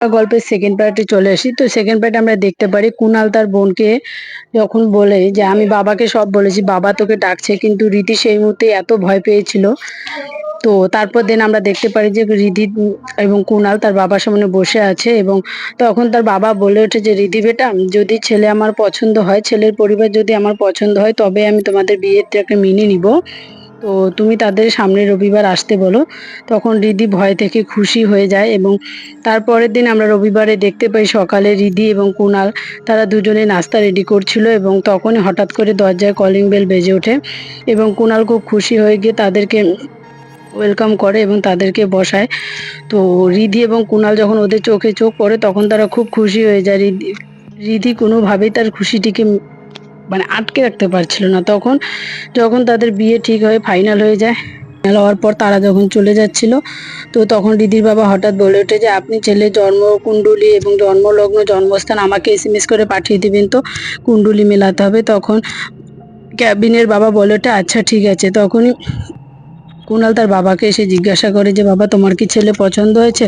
গল্পের সেকেন্ড পার্টে চলে আসি। তো সেকেন্ড পার্টে আমরা দেখতে পারি কুনাল তার বোনকে যখন বলে যে, "আমি বাবাকে সব বলেছি, বাবা তোকে ডাকছে।" কিন্তু রীতি সেই মুহূর্তে এত ভয় পেয়েছিল। তো তারপর দেন আমরা দেখতে পারি যে রিধি এবং কুনাল তার বাবার সামনে বসে আছে এবং তখন তার বাবা বলে ওঠে যে, "রিধি বেটা, যদি ছেলে আমার পছন্দ হয়, ছেলের পরিবার যদি আমার পছন্দ হয়, তবে আমি তোমাদের বিয়েটাকে মেনে নিবো। তো তুমি তাদের সামনের রবিবার আসতে বলো।" তখন রিধি ভয় থেকে খুশি হয়ে যায় এবং তারপরের দিন আমরা রবিবারে দেখতে পাই সকালে রিধি এবং কুনাল তারা দুজনে নাস্তা রেডি করছিল এবং তখনই হঠাৎ করে দরজায় কলিং বেল বেজে ওঠে এবং কুনাল খুব খুশি হয়ে গিয়ে তাদেরকে ওয়েলকাম করে এবং তাদেরকে বসায়। তো রিধি এবং কুনাল যখন ওদের চোখে চোখ পড়ে তখন তারা খুব খুশি হয়ে যায়। রিধি কোনোভাবেই তার খুশিটিকে মানে আটকে রাখতে পারছিল না। তখন যখন তাদের বিয়ে ঠিক হয়ে ফাইনাল হয়ে যায়, ফাইনাল হওয়ার পর তারা যখন চলে যাচ্ছিল, তো তখন রিধির বাবা হঠাৎ বলে ওঠে যে, "আপনি ছেলের জন্মকুণ্ডলী এবং জন্মলগ্ন জন্মস্থান আমাকে এসএমএস করে পাঠিয়ে দিবেন তো, কুণ্ডলী মেলাতে হবে।" তখন ক্যাবিনের বাবা বলে ওঠে, "আচ্ছা ঠিক আছে।" তখনই কুনাল তার বাবাকে এসে জিজ্ঞাসা করে যে, "বাবা তোমার কি ছেলে পছন্দ হয়েছে?"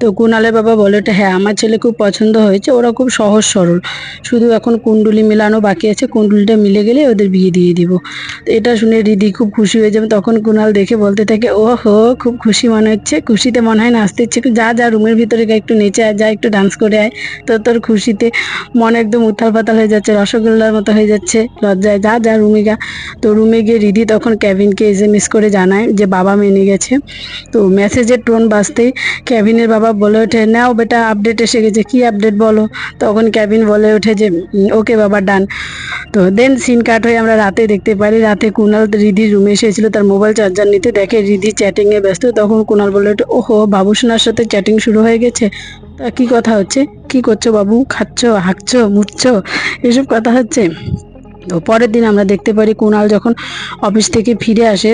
তো কুনালের বাবা বলে ওঠে, "হ্যাঁ, আমার ছেলে খুব পছন্দ হয়েছে। ওরা খুব সহজ সরল। শুধু এখন কুণ্ডলী মেলানো বাকি আছে। কুণ্ডলীটা মিলে গেলে ওদের বিয়ে দিয়ে দিব।" তো এটা শুনে রিধি খুব খুশি হয়ে যাবে। তখন কুনাল দেখে বলতে থাকে, "ওহো! খুব খুশি মনে হচ্ছে। খুশিতে মনে হয় নাচতে ইচ্ছে যা, যা রুমের ভিতরে গিয়ে একটু নেচে আয়, যা একটু ডান্স করে আয়। তো তোর খুশিতে মন একদম উথাল-পাতাল হয়ে যাচ্ছে, রসগোল্লার মতো হয়ে যাচ্ছে লজ্জায়। যা, যা রুমে যা।" তো রুমে গিয়ে রিধি তখন কেভিনকে এসএমএস করে জানায় যে বাবা মেনে গেছে। তো মেসেজের টোন বাজতেই কেভিনের বাবা বলে ওঠে, "নাও বেটা, আপডেট এসে গেছে। কি আপডেট বলো?" তখন কেভিন বলে ওঠে যে, ওকে বাবা, ডান।" তো দেন সিন কাট হয়ে আমরা রাতে দেখতে পারি, রাতে কুনাল রিধির রুমে এসেছিল তার মোবাইল চার্জার নিতে, দেখে রিধি চ্যাটিংয়ে ব্যস্ত। তখন কুনাল বলে ওঠে, "ওহো, বাবুসোনার সাথে চ্যাটিং শুরু হয়ে গেছে। তা কি কথা হচ্ছে? কি করছো বাবু? খাচ্ছ, হাঁকছো, মুতছো, এসব কথা হচ্ছে?" তো পরের দিন আমরা দেখতে পারি কুনাল যখন অফিস থেকে ফিরে আসে,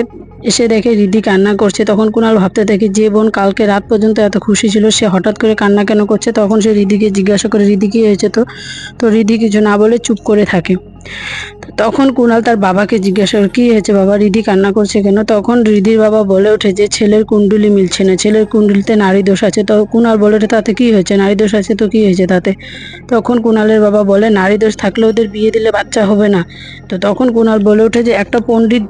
এসে দেখে রিধি কান্না করছে। তখন কুনাল ভাবতে থাকে যে বোন কালকে রাত পর্যন্ত এত খুশি ছিল, সে হঠাৎ করে কান্না কেন করছে। তখন সে রিধিকে জিজ্ঞাসা করে, "রিধি কি হয়েছে তো?" তো রিধি কিছু না বলে চুপ করে থাকে। তো তখন কুনাল তার বাবাকে জিজ্ঞাসা করে, "কি হয়েছে বাবা, রিধি কান্না করছে কেন?" তখন রিধির বাবা বলে ওঠে যে ছেলের কুণ্ডলী মিলছে না, ছেলের কুণ্ডলিতে নারী দোষ আছে। তো কুনাল বলে ওঠে, "তাতে কি হয়েছে? নারী দোষ আছে তো কি হয়েছে তাতে?" তখন কুনালের বাবা বলে, "নারী দোষ থাকলে ওদের বিয়ে দিলে বাচ্চা হবে না।" তো তখন কুনাল বলে ওঠে যে, "একটা পণ্ডিত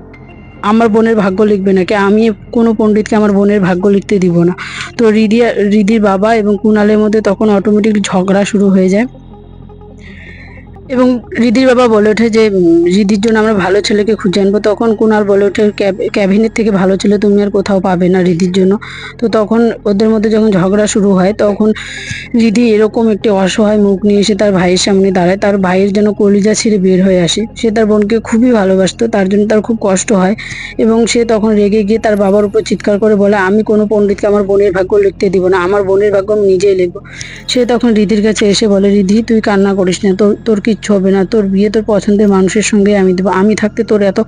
আমার বোনের ভাগ্য লিখবে নাকি? আমি কোনো পণ্ডিতকে আমার বোনের ভাগ্য লিখতে দিব না।" তো রিধির বাবা এবং কুনালের মধ্যে তখন অটোমেটিক ঝগড়া শুরু হয়ে যায় এবং রিধির বাবা বলে ওঠে যে, "রিধির জন্য আমরা ভালো ছেলেকে খুঁজে আনবো।" তখন কুনাল বলে ওঠে, ক্যাবিনের থেকে ভালো ছেলে তুমি আর কোথাও পাবে না রিধির জন্য।" তো তখন ওদের মধ্যে যখন ঝগড়া শুরু হয়, তখন রিধি এরকম একটি অসহায় মুখ নিয়ে এসে তার ভাইয়ের সামনে দাঁড়ায়। তার ভাইয়ের যেন কলিজা ছিঁড়ে বের হয়ে আসে। সে তার বোনকে খুবই ভালোবাসতো, তার জন্য তার খুব কষ্ট হয় এবং সে তখন রেগে গিয়ে তার বাবার উপর চিৎকার করে বলে, "আমি কোনো পণ্ডিতকে আমার বোনের ভাগ্য লিখতে দিব না। আমার বোনের ভাগ্য আমি নিজেই লিখবো।" সে তখন রিধির কাছে এসে বলে, "রিধি, তুই কান্না করিস না। তোর তোর কিচ্ছু হবে না। তোর বিয়ে তোর পছন্দের মানুষের সঙ্গে আমি দেবো। আমি থাকতে তোর এত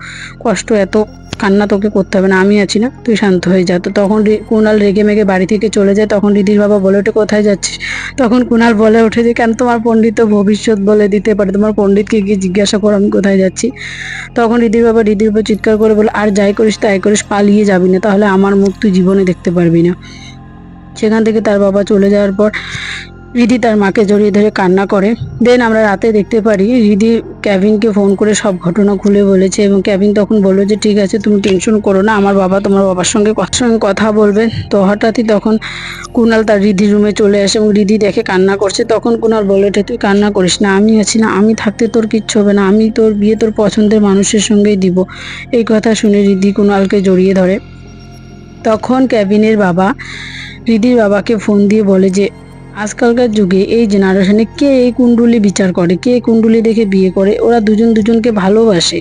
কষ্ট, এত কান্না তোকে করতে হবে না। আমি আছি না, তুই শান্ত হয়ে যা।" তো তখন কুনাল রেগে মেগে বাড়ি থেকে চলে যায়। তখন রিধির বাবা বলে ওঠে, "কোথায় যাচ্ছিস?" তখন কুনাল বলে ওঠে যে, "কেন, তোমার পণ্ডিত তো ভবিষ্যৎ বলে দিতে পারে। তোমার পণ্ডিতকে গিয়ে জিজ্ঞাসা করো আমি কোথায় যাচ্ছি।" তখন রিধির বাবা রিধির উপর চিৎকার করে বলে, "আর যাই করিস তাই করিস, পালিয়ে যাবি না, তাহলে আমার মুখ তুই জীবনে দেখতে পারবি না।" সেখান থেকে তার বাবা চলে যাওয়ার পর রিধি তার মাকে জড়িয়ে ধরে কান্না করে। দেন আমরা রাতে দেখতে পারি রিধি ক্যাভিনকে ফোন করে সব ঘটনা খুলে বলেছে এবং ক্যাভিন তখন বললো যে, "ঠিক আছে, তুমি টেনশন করো না, আমার বাবা তোমার বাবার সঙ্গে কথা বলবে।" তো হঠাৎই তখন কুনাল তার রিধির রুমে চলে আসে এবং রিধি দেখে কান্না করছে। তখন কুনাল বলে ওঠে, "তুই কান্না করিস না, আমি আছি না, আমি থাকতে তোর কিচ্ছু হবে না, আমি তোর বিয়ে তোর পছন্দের মানুষের সঙ্গেই দিব।" এই কথা শুনে রিধি কুনালকে জড়িয়ে ধরে। তখন ক্যাভিনের বাবা রিধির বাবাকে ফোন দিয়ে বলে যে, আজকালকার যুগে এই জেনারেশনে কে এই কুণ্ডলী বিচার করে, কে কুণ্ডলী দেখে বিয়ে করে? ওরা দুজন দুজনকে ভালোবাসে,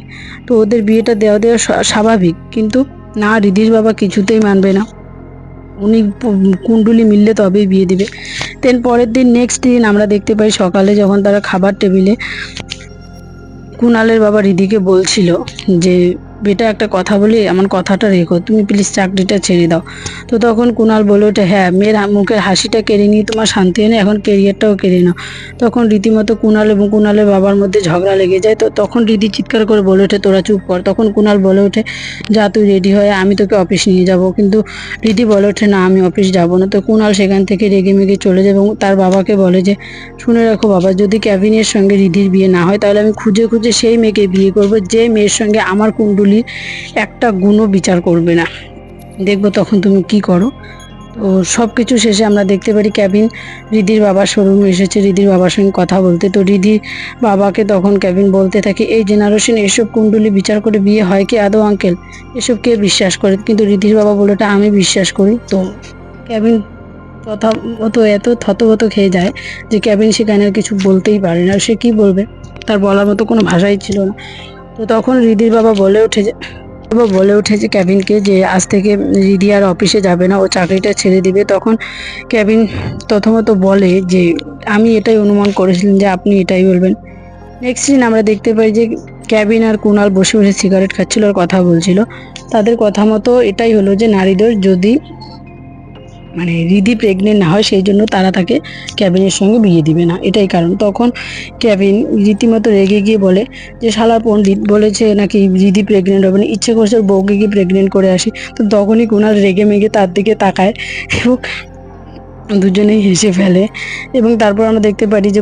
তো ওদের বিয়েটা দেওয়া দেওয়া স্বাভাবিক। কিন্তু না, রিধির বাবা কিছুতেই মানবে না। উনি কুণ্ডলী মিললে তবেই বিয়ে দিবে। দেন পরের দিন, নেক্সট দিন আমরা দেখতে পাই সকালে যখন তারা খাবার টেবিলে কুনালের বাবা রিধিকে বলছিল যে, বেটা একটা কথা বলি, আমার কথাটা রেখো, তুমি প্লিজ চাকরিটা ছেড়ে দাও। তো তখন কুনাল বলে ওঠে, হ্যাঁ, মেয়ের মুখের হাসিটা কেড়ে নিয়ে তোমার শান্তি হয় না, এখন কেরিয়ারটাও কেড়ে নাও। তখন রীতিমতো কুনাল এবং কুনালের বাবার মধ্যে ঝগড়া লেগে যায়। তো তখন রিদি চিৎকার করে বলে ওঠে, তোরা চুপ কর। তখন কুনাল বলে ওঠে, যা তুই রেডি হয়ে, আমি তোকে অফিস নিয়ে যাব। কিন্তু রিদি বলে ওঠে, না, আমি অফিস যাব না। তো কুনাল সেখান থেকে রেগে মেগে চলে যায় এবং তার বাবাকে বলে যে, শুনে রাখো বাবা, যদি কেভিনের সঙ্গে রিধির বিয়ে না হয় তাহলে আমি খুঁজে খুঁজে সেই মেয়েকে বিয়ে করব যে মেয়ের সঙ্গে আমার কুণ্ডলীর একটা গুণও বিচার করবে না। দেখবো তখন তুমি কি করো। তো সবকিছু শেষে আমরা দেখতে পারি কেভিন রিদির বাবার শোরুমে এসেছে রিদির বাবার সঙ্গে কথা বলতে। তো রিদির বাবাকে তখন কেভিন বলতে থাকে, এই জেনারেশন এসব কুণ্ডলী বিচার করে বিয়ে হয় কি আদৌ আঙ্কেল? এসব কে বিশ্বাস করে? কিন্তু রিদির বাবা বলেটা আমি বিশ্বাস করি। তো কেভিন প্রথমত এত থতমত খেয়ে যায় যে কেভিন সেখানে আর কিছু বলতেই পারে না। সে কি বলবে, তার বলার মতো কোনো ভাষাই ছিল না। তো তখন রিদির বাবা বলে ওঠে যে কেভিনকে, যে আজ থেকে রিদি আর অফিসে যাবে না, ও চাকরিটা ছেড়ে দিবে। তখন কেভিন প্রথমত বলে যে, আমি এটাই অনুমান করেছিলাম যে আপনি এটাই বলবেন। নেক্সট দিন আমরা দেখতে পাই যে কেভিন আর কুনাল বসে বসে সিগারেট খাচ্ছিল আর কথা বলছিল। তাদের কথা মতো এটাই হলো যে নারীদের যদি রিদি প্রেগনেন্ট না হয় সেই জন্য তারা তাকে কেভিনের সঙ্গে বিয়ে দিবে না, এটাই কারণ। তখন কেভিন রীতিমতো রেগে গিয়ে বলে যে, শালা পণ্ডিত বলেছে নাকি রিদি প্রেগনেন্ট হবে না, ইচ্ছে করছে ওর বউকে গিয়ে প্রেগনেন্ট করে আসি। তো তখনই কুনাল রেগে মেগে তার দিকে তাকায় এবং দুজনেই হেসে ফেলে। এবং তারপর আমরা দেখতে পারি যে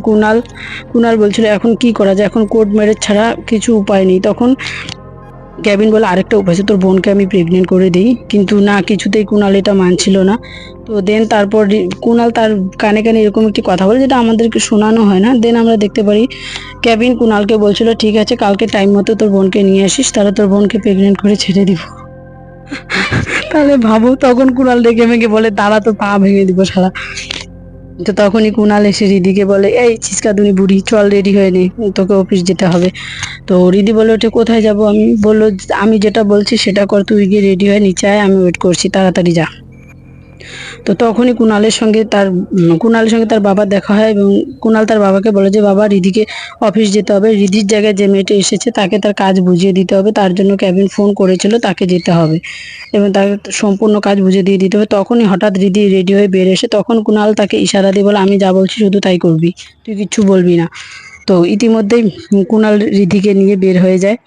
কুনাল বলছিল, এখন কি করা যায়, এখন কোর্ট ম্যারেজ ছাড়া কিছু উপায় নেই। তখন কেভিন বলে, আরেকটা উপায় আছে, তোর বোনকে আমি প্রেগনেন্ট করে দিই। কিন্তু না, কিছুতেই কুনাল এটা মানছিল না। তো দেন তারপর কুনাল তার কানে কানে এরকম একটি কথা বলে যেটা আমাদেরকে শোনানো হয় না। দেন আমরা দেখতে পারি কেভিন কুনালকে বলছিল, ঠিক আছে, কালকে টাইম মতো তোর বোনকে নিয়ে আসিস, তাহলে তোর বোনকে প্রেগনেন্ট করে ছেড়ে দিব। তাহলে ভাবো, তখন কুনাল রেগে মেগে বলে, দাঁড়া, তো পা ভেঙে দিব শালা। তো তখনই কুনাল এসে রিদিকে বলে, এই ছিচকাদুনি বুড়ি, চল রেডি হয়ে নে, তোকে অফিস যেতে হবে। তো রিদি বলে ওঠে, কোথায় যাব আমি? বললো, আমি যেটা বলছি সেটা কর, তুই গিয়ে রেডি হয়ে নিচে আয়, আমি ওয়েট করছি, তাড়াতাড়ি যা। তো তখনই কুণালের সঙ্গে তার বাবার দেখা হয় এবং কুণাল তার বাবাকে বলে যে, বাবা, রিদিকে অফিস যেতে হবে, রিদির জায়গায় যে মেয়েটা এসেছে তাকে তার কাজ বুঝিয়ে দিতে হবে, তার জন্য কেভিন ফোন করেছিল, তাকে যেতে হবে এবং তাকে সম্পূর্ণ কাজ বুঝিয়ে দিয়ে দিতে হবে। তখনই হঠাৎ রিদি রেডি হয়ে বের এসে তখন কুণাল তাকে ইশারা দিয়ে বলে, আমি যা বলছি শুধু তাই করবি, তুই কিচ্ছু বলবি না। তো ইতিমধ্যেই কুণাল রিধিকে নিয়ে বের হয়ে যায়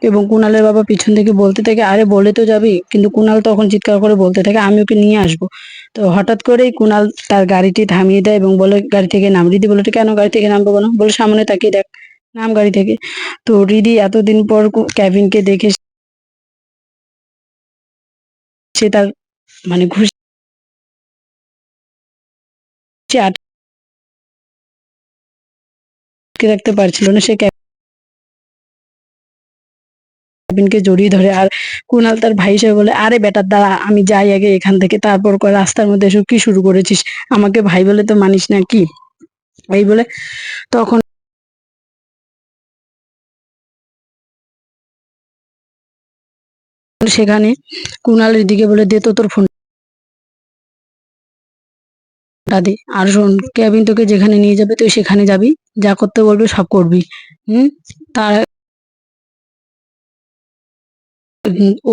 এবং কুণালের বাবা পিছন থেকে বলতে থাকে, আরে বলে তো যাবি। কিন্তু কুণাল তখন চিৎকার করে বলতে থাকে, আমি ওকে নিয়ে আসবো। তো হঠাৎ করেই কুণাল তার গাড়িটি থামিয়ে দেয় এবং বলে, গাড়ি থেকে নাম। রিদি বলে, কেন গাড়ি থেকে নামবো কেন? বলে, সামনে তাকিয়ে দেখ, নাম গাড়ি থেকে। তো রিদি এতদিন পর কেভিনকে দেখে সে তার খুশি আটকে রাখতে পারছিল না, সে কেভিনকে জড়িয়ে ধরে। আর কুনাল তার ভাই হিসেবে বলে, আরে বেটার দাঁড়া, আমি যাই আগে এখান থেকে, তারপর রাস্তার মধ্যে এসব কি শুরু করেছিস, আমাকে ভাই বলে তো মানিস না কি? এই বলে তখন সেখানে কুনালের দিকে বলে, দে তো তোর ফোনটা দে, আর শোন, কেভিন তোকে যেখানে নিয়ে যাবে তুই সেখানে যাবি, যা করতে বলবে সব করবি। হুম। তার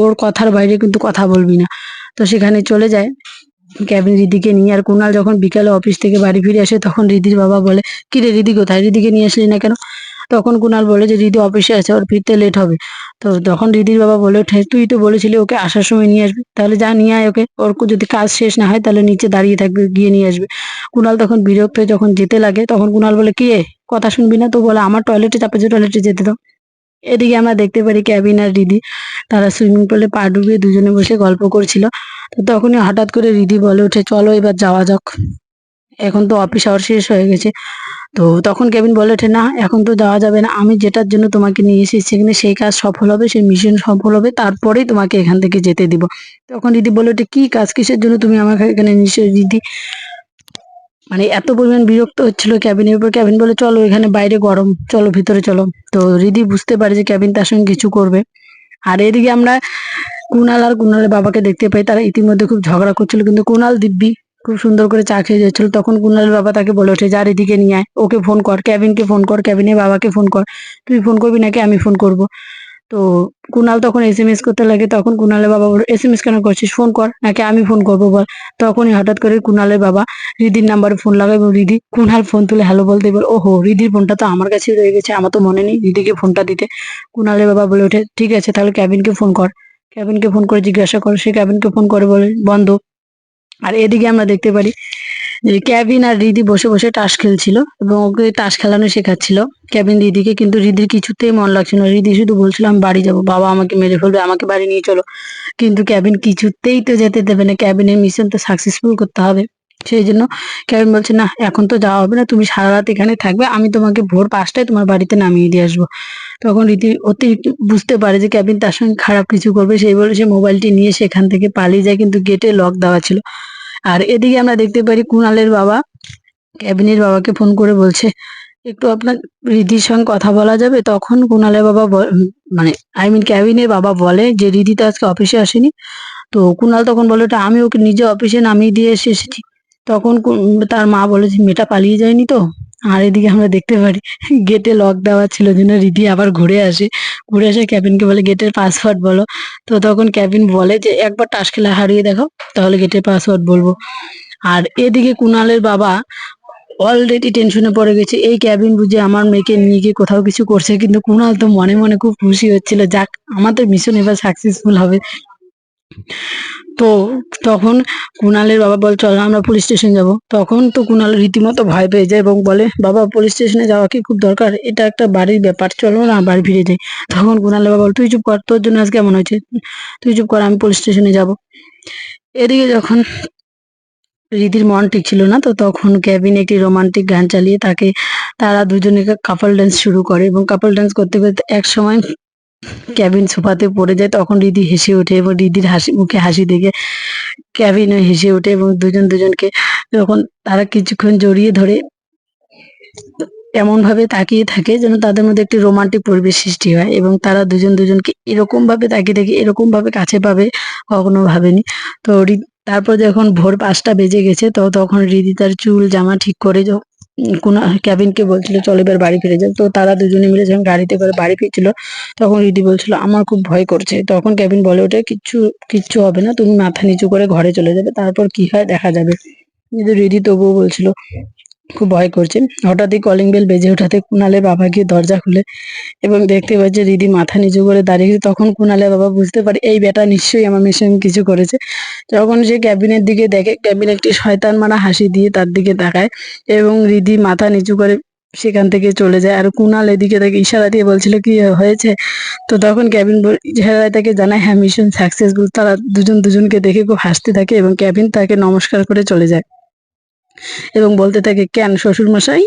ওর কথার বাইরে কিন্তু কথা বলবি না। তো সেখানে চলে যায় কেভিন রিদিকে নিয়ে। আর কুনাল যখন বিকালে অফিস থেকে বাড়ি ফিরে আসে তখন রিদির বাবা বলে, কি রে, রিদি কোথায়, রিদিকে নিয়ে আসলি না কেন? তখন কুনাল বলে যে, রিদি অফিসে আছে, ওর ফিরতে লেট হবে। তো তখন রিদির বাবা বলে ওঠে, তুই তো বলেছিলি ওকে আসার সময় নিয়ে আসবি, তাহলে যা নিয়ে আয় ওকে, ওর যদি কাজ শেষ না হয় তাহলে নিচে দাঁড়িয়ে থাকবে, গিয়ে নিয়ে আসবে। কুনাল তখন বিরক্ত হয়ে যখন যেতে লাগে তখন কুনাল বলে, কি রে, কথা শুনবি না? তো বলে, আমার টয়লেটে চাপে, যে টয়লেটে যেতে দাও। এদিকে আমরা দেখতে পারি কেভিন আর রিদি তারা সুইমিং পুলে পা ডুবিয়ে দুজনে বসে গল্প করছিল। তো তখনই হঠাৎ করে রিদি বলে ওঠে, চলো এবার যাওয়া যাক, এখন তো অফিস আওয়ার শেষ হয়ে গেছে। তো তখন কেভিন বলে ওঠে, না, এখন তো যাওয়া যাবে না, আমি যেটার জন্য তোমাকে নিয়ে এসেছি সেখানে সেই কাজ সফল হবে, সেই মিশন সফল হবে, তারপরেই তোমাকে এখান থেকে যেতে দিব। তখন রিদি বলে ওঠে, কি কাজ, কিসের জন্য তুমি আমাকে এখানে নিশ্চয়? রিদি এত পরিমাণ বিরক্ত হচ্ছিল কেবিনের উপর। কেবিন বলে, চলো, এখানে বাইরে গরম, চলো ভিতরে চলো। তো রিদি বুঝতে পারে যে কেবিন তার সঙ্গে কিছু করবে। আর এদিকে আমরা কুনাল আর কুনালের বাবাকে দেখতে পাই, তারা ইতিমধ্যে খুব ঝগড়া করছিল, কিন্তু কুনাল দিব্যি খুব সুন্দর করে চা খেয়ে যাচ্ছিল। তখন কুনালের বাবা তাকে বলে ওঠে, যা রিদিকে নিয়ে আয়, ওকে ফোন কর, কেবিনকে ফোন কর, কেবিনের বাবাকে ফোন কর। তুই ফোন করবি নাকি আমি ফোন করব? তো কুনাল তখন এসএমএস করতে লাগে, তখন কুনালের বাবা বলল, এসএমএস কেন করছিস, ফোন কর, নাকি আমি ফোন করবো বল। তখনই হঠাৎ করে কুনালের বাবা রিদির নাম্বারে ফোন লাগায় এবং রিদি কুনাল ফোন তুলে হ্যালো বলতে বল, ওহো রিদির ফোনটা তো আমার কাছেই রয়ে গেছে, আমার তো মনে নেই রিদিকে ফোনটা দিতে। কুনালের বাবা বলে ওঠে, ঠিক আছে তাহলে ক্যাবিনকে ফোন কর, ক্যাবিনকে ফোন করে জিজ্ঞাসা কর। সে ক্যাবিনকে ফোন করে বলে বন্ধ। আর এদিকে আমরা দেখতে পারি যে ক্যাবিন আর রিদি বসে বসে তাস খেলছিল এবং ওকে তাস খেলানো শেখাচ্ছিল ক্যাবিন রিদিকে, কিন্তু রিদির কিছুতেই মন লাগছিল না। রিদি শুধু বলছিল আমি বাড়ি যাবো, বাবা আমাকে মেরে ফেলবে, আমাকে বাড়ি নিয়ে চলো। কিন্তু ক্যাবিন কিছুতেই তো যেতে দেবে না, ক্যাবিনের মিশন তো সাকসেসফুল করতে হবে। সেই জন্য ক্যাবিন বলছে, না এখন তো যাওয়া হবে না, তুমি সারা রাত এখানে থাকবে, আমি তোমাকে ভোর 5টায় তোমার বাড়িতে নামিয়ে দিয়ে আসবো। তখন রীতি অতিরিক্ত বুঝতে পারে যে ক্যাবিন তার সঙ্গে খারাপ কিছু করবে, সেই বলে সে মোবাইলটি নিয়ে সেখান থেকে পালিয়ে যায়, কিন্তু গেটে লক দেওয়া ছিল। আর এদিকে আমরা দেখতে পারি কুণালের বাবা ক্যাবিনের বাবাকে ফোন করে বলছে, একটু আপনার রিধির সঙ্গে কথা বলা যাবে। তখন কুণালের বাবা মানে ক্যাবিনের বাবা বলে যে রিধি তো আজকে অফিসে আসেনি। তো কুণাল তখন বলে, ওটা আমি ওকে নিজে অফিসে নামিয়ে দিয়ে এসেছি। তখন তার মা বলে যে মেয়েটা পালিয়ে যায়নি তো। আর এদিকে আমরা দেখতে পারি গেটে লক দেওয়া ছিল জন্য রিধি আবার ঘুরে আসে, ঘুরে এসে ক্যাবিনকে বলে গেটের পাসওয়ার্ড বলো। তো তখন ক্যাবিন বলে যে একবার তাস খেলা হারিয়ে দেখো, তাহলে গেটের পাসওয়ার্ড বলবো। আর এদিকে কুণালের বাবা অলরেডি টেনশনে পড়ে গেছে, এই ক্যাবিন বুঝে আমার মেয়েকে নিয়ে গিয়ে কোথাও কিছু করছে। কিন্তু কুণাল তো মনে মনে খুব খুশি হচ্ছিল, যাক আমাদের মিশন এবার সাকসেসফুল হবে। তো তখন কুণালের বাবা বলে, চলো আমরা পুলিশ স্টেশন যাব। তখন তো কুণাল রীতিমতো ভয় পেয়ে যায় এবং বলে, বাবা পুলিশ স্টেশনে যাওয়া কি খুব দরকার, এটা একটা বাড়ির ব্যাপার, চলো না বাড়ি ফিরে যাই। তখন কুণালের বাবা বলে, তুই চুপ কর, তোর জন্য আজ কেমন হয়েছে, তুই চুপ কর, আমি পুলিশ স্টেশনে যাব। এদিকে যখন রিদির মন ঠিক ছিল না, তো তখন ক্যাবিন একটি রোমান্টিক গান চালিয়ে তারা দুজনে কাপল ডান্স শুরু করে এবং কাপল ডান্স করতে করতে এক সময় ক্যাবিন সোফাতে পড়ে যায়। তখন রিদি হেসে ওঠে এবং রিদির মুখে হাসি দেখে ক্যাবিনও হেসে ওঠে এবং দুজন দুজনকে যখন তারা কিছুক্ষণ জড়িয়ে ধরে এমন ভাবে তাকিয়ে থাকে যেন তাদের মধ্যে একটি রোমান্টিক পরিবেশ সৃষ্টি হয়, এবং তারা দুজন দুজনকে এরকম ভাবে তাকিয়ে থাকে, এরকম ভাবে কাছে পাবে কখনো ভাবেনি। তো তারপর যখন ভোর 5টা বেজে গেছে, তো তখন রিদি তার চুল জামা ঠিক করে কোন ক্যাবিনকে বলছিল চল এবার বাড়ি ফিরে যাও। তো তারা দুজনে মিলে যখন গাড়িতে করে বাড়ি ফিরছিল, তখন রিদি বলছিল আমার খুব ভয় করছে। তখন ক্যাবিন বলে ওঠে, কিচ্ছু কিচ্ছু হবে না, তুমি মাথা নিচু করে ঘরে চলে যাবে, তারপর কি হয় দেখা যাবে। কিন্তু রিদি তবুও বলছিল খুব ভয় করছে। হঠাৎই কলিং বেল বেজে ওঠাতে কুণালের বাবা গিয়ে দরজা খুলে এবং দেখতে পাচ্ছে রিদি মাথা নিচু করে দাঁড়িয়ে। তখন কুণালের বাবা বুঝতে পারে এই বেটা নিশ্চয়ই আমার মেয়ের সঙ্গে কিছু করেছে। যখন সে ক্যাবিনের দিকে দেখে, ক্যাবিন একটি শয়তান মারা হাসি দিয়ে তার দিকে তাকায় এবং রিদি মাথা নিচু করে সেখান থেকে চলে যায়। আর কুণাল এদিকে তাকে ইশারা দিয়ে বলছিল কি হয়েছে। তো তখন ক্যাবিন ইশারায় তাকে জানায় হ্যাঁ মিশন সাকসেসফুল। তারা দুজন দুজনকে দেখে খুব হাসতে থাকে এবং ক্যাবিন তাকে নমস্কার করে চলে যায় এবং বলতে থাকে, কেন শ্বশুর মশাই,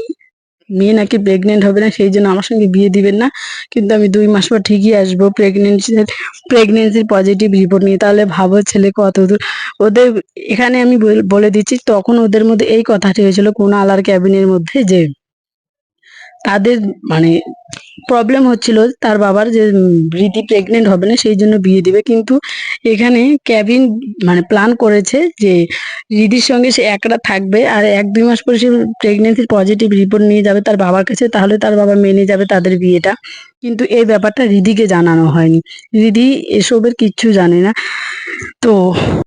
মেয়ে নাকি প্রেগনেন্ট হবে না, সেই জন্য আমার সঙ্গে বিয়ে দিবেন না, কিন্তু আমি 2 মাস পর ঠিকই আসবো প্রেগনেন্সির পজিটিভ রিপোর্ট নিয়ে। তাহলে ভাবো ছেলে কত দূর। ওদের এখানে আমি বলে দিচ্ছি, তখন ওদের মধ্যে এই কথাটি হয়েছিল কুণাল আর ক্যাবিনের মধ্যে, যে তাদের মানে প্রবলেম হচ্ছিল তার বাবার যে রীতি প্রেগনেন্ট হবে না সেই জন্য বিয়ে দিবে। কিন্তু এখানে ক্যাবিন মানে প্ল্যান করেছে যে রিদির সঙ্গে সে একরা থাকবে আর 1-2 মাস পরে সে প্রেগনেন্সির পজিটিভ রিপোর্ট নিয়ে যাবে তার বাবার কাছে, তাহলে তার বাবা মেনে যাবে তাদের বিয়েটা। কিন্তু এই ব্যাপারটা রিদিকে জানানো হয়নি, রিদি এসবের কিচ্ছু জানে না। তো